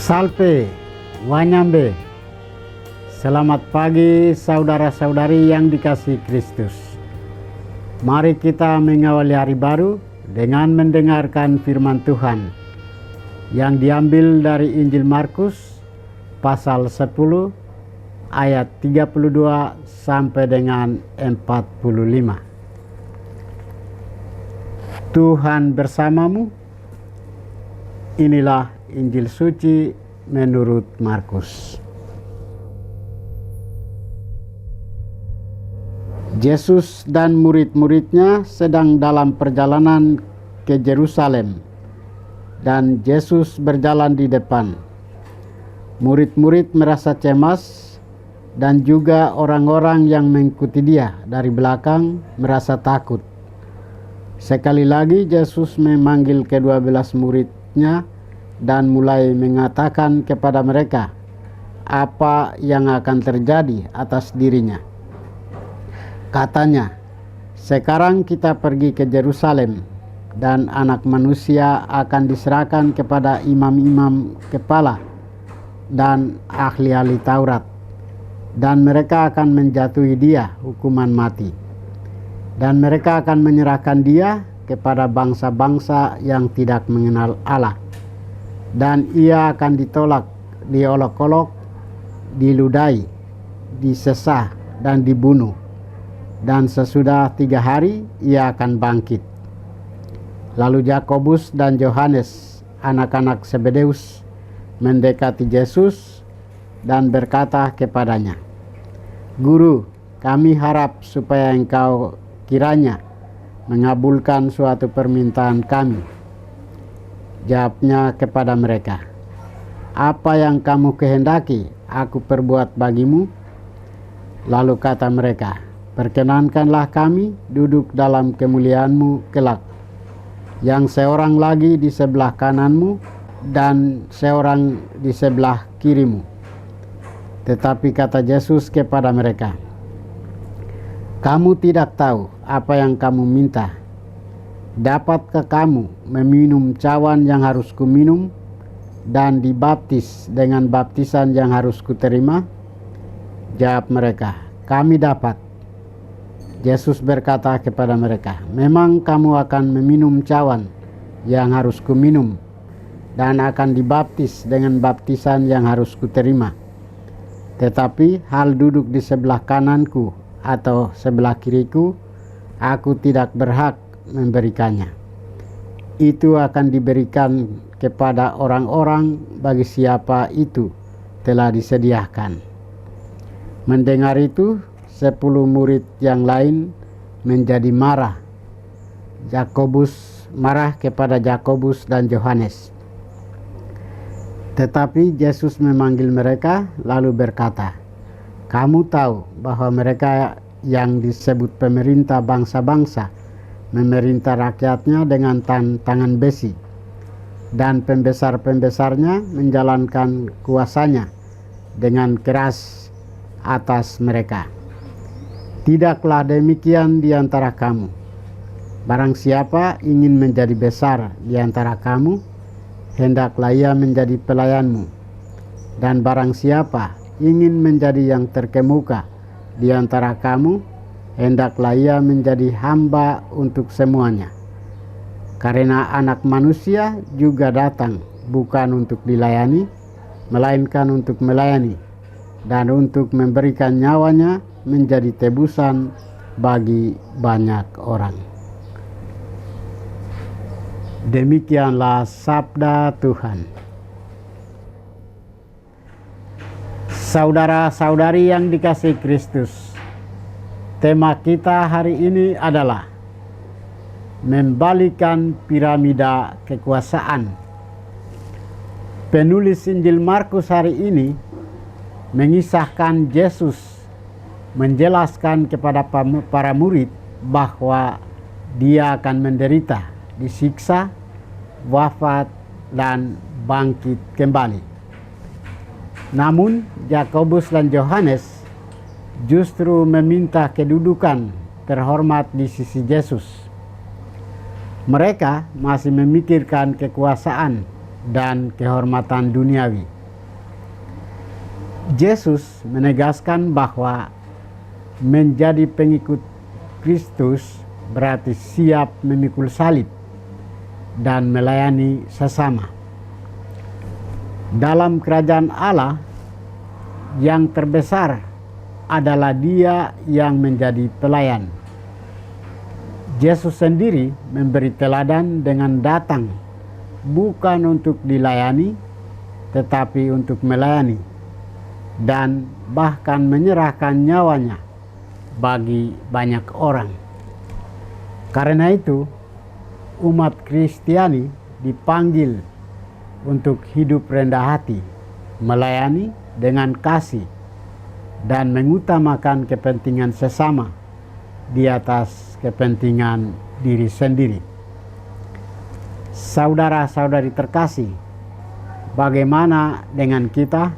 Salve, Wanyambe. Selamat pagi saudara-saudari yang dikasihi Kristus. Mari kita mengawali hari baru dengan mendengarkan firman Tuhan yang diambil dari Injil Markus pasal 10 ayat 32 sampai dengan 45. Tuhan bersamamu. Inilah Injil suci menurut Markus. Yesus dan murid-muridnya sedang dalam perjalanan ke Yerusalem, dan Yesus berjalan di depan. Murid-murid merasa cemas, dan juga orang-orang yang mengikuti dia dari belakang merasa takut. Sekali lagi Yesus memanggil ke-12 muridnya dan mulai mengatakan kepada mereka apa yang akan terjadi atas dirinya. Katanya, sekarang kita pergi ke Yerusalem, dan Anak Manusia akan diserahkan kepada imam-imam kepala dan ahli-ahli Taurat, dan mereka akan menjatuhi dia hukuman mati. Dan mereka akan menyerahkan dia kepada bangsa-bangsa yang tidak mengenal Allah. Dan ia akan ditolak, diolok-olok, diludahi, disesah, dan dibunuh. Dan sesudah 3 hari ia akan bangkit. Lalu Yakobus dan Yohanes, anak-anak Zebedeus, mendekati Yesus dan berkata kepadanya, "Guru, kami harap supaya engkau kiranya mengabulkan suatu permintaan kami." Jawabnya kepada mereka, "Apa yang kamu kehendaki aku perbuat bagimu?" Lalu kata mereka, "Perkenankanlah kami duduk dalam kemuliaanmu kelak, yang seorang lagi di sebelah kananmu dan seorang di sebelah kirimu." Tetapi kata Yesus kepada mereka, "Kamu tidak tahu apa yang kamu minta. Dapatkah kamu meminum cawan yang harus kuminum dan dibaptis dengan baptisan yang harus kuterima?" Jawab mereka, "Kami dapat." Yesus berkata kepada mereka, "Memang kamu akan meminum cawan yang harus kuminum dan akan dibaptis dengan baptisan yang harus kuterima. Tetapi hal duduk di sebelah kananku atau sebelah kiriku, aku tidak berhak memberikannya. Itu akan diberikan kepada orang-orang bagi siapa itu telah disediakan." Mendengar itu, 10 murid yang lain menjadi marah. Marah kepada Yakobus dan Yohanes. Tetapi Yesus memanggil mereka lalu berkata, "Kamu tahu bahwa mereka yang disebut pemerintah bangsa-bangsa memerintah rakyatnya dengan tangan besi, dan pembesar-pembesarnya menjalankan kuasanya dengan keras atas mereka. Tidaklah demikian di antara kamu. Barang siapa ingin menjadi besar di antara kamu, hendaklah ia menjadi pelayanmu. Dan barang siapa ingin menjadi yang terkemuka di antara kamu, hendaklah ia menjadi hamba untuk semuanya. Karena Anak Manusia juga datang bukan untuk dilayani, melainkan untuk melayani, dan untuk memberikan nyawanya menjadi tebusan bagi banyak orang." Demikianlah sabda Tuhan. Saudara-saudari yang dikasihi Kristus, tema kita hari ini adalah membalikan piramida kekuasaan. Penulis Injil Markus hari ini mengisahkan Yesus menjelaskan kepada para murid bahwa dia akan menderita, disiksa, wafat, dan bangkit kembali. Namun Yakobus dan Yohanes justru meminta kedudukan terhormat di sisi Yesus. Mereka masih memikirkan kekuasaan dan kehormatan duniawi. Yesus menegaskan bahwa menjadi pengikut Kristus berarti siap memikul salib dan melayani sesama. Dalam kerajaan Allah, yang terbesar adalah Dia yang menjadi pelayan. Yesus sendiri memberi teladan dengan datang bukan untuk dilayani, tetapi untuk melayani, dan bahkan menyerahkan nyawanya bagi banyak orang. Karena itu, umat Kristiani dipanggil untuk hidup rendah hati, melayani dengan kasih, dan mengutamakan kepentingan sesama di atas kepentingan diri sendiri. Saudara-saudari terkasih, bagaimana dengan kita?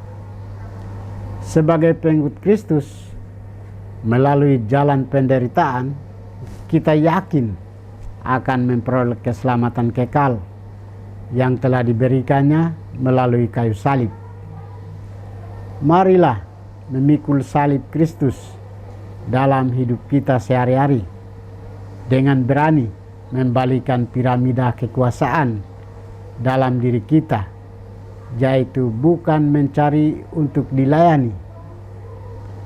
Sebagai pengikut Kristus, melalui jalan penderitaan, kita yakin akan memperoleh keselamatan kekal yang telah diberikannya melalui kayu salib. Marilah memikul salib Kristus dalam hidup kita sehari-hari dengan berani membalikan piramida kekuasaan dalam diri kita, yaitu bukan mencari untuk dilayani,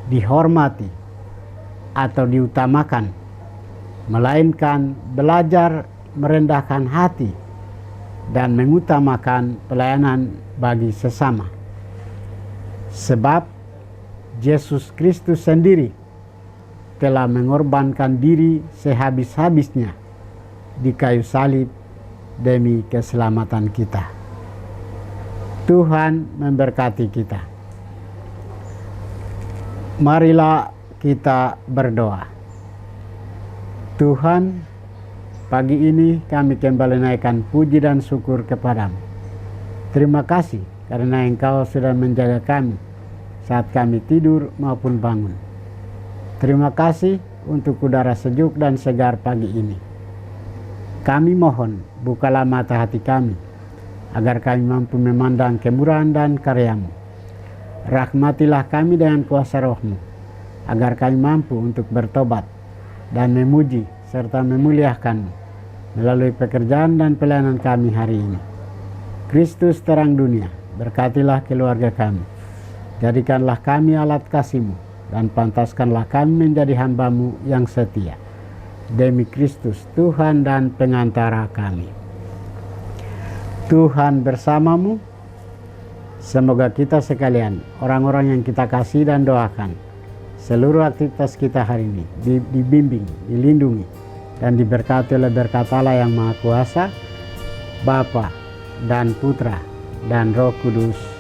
dihormati, atau diutamakan, melainkan belajar merendahkan hati dan mengutamakan pelayanan bagi sesama. Sebab Yesus Kristus sendiri telah mengorbankan diri sehabis-habisnya di kayu salib demi keselamatan kita. Tuhan memberkati kita. Marilah kita berdoa. Tuhan, pagi ini kami kembali naikkan puji dan syukur kepadamu. Terima kasih karena Engkau sudah menjaga kami saat kami tidur maupun bangun. Terima kasih untuk udara sejuk dan segar pagi ini. Kami mohon, bukalah mata hati kami, agar kami mampu memandang kemurahan dan karya-Mu. Rahmatilah kami dengan kuasa Roh-Mu, agar kami mampu untuk bertobat dan memuji serta memuliakan-Mu melalui pekerjaan dan pelayanan kami hari ini. Kristus terang dunia, berkatilah keluarga kami. Jadikanlah kami alat kasih-Mu dan pantaskanlah kami menjadi hamba-Mu yang setia. Demi Kristus Tuhan dan pengantara kami. Tuhan bersamamu. Semoga kita sekalian, orang-orang yang kita kasih dan doakan, seluruh aktivitas kita hari ini dibimbing, dilindungi, dan diberkati oleh berkat Allah yang Maha Kuasa, Bapa dan Putra dan Roh Kudus.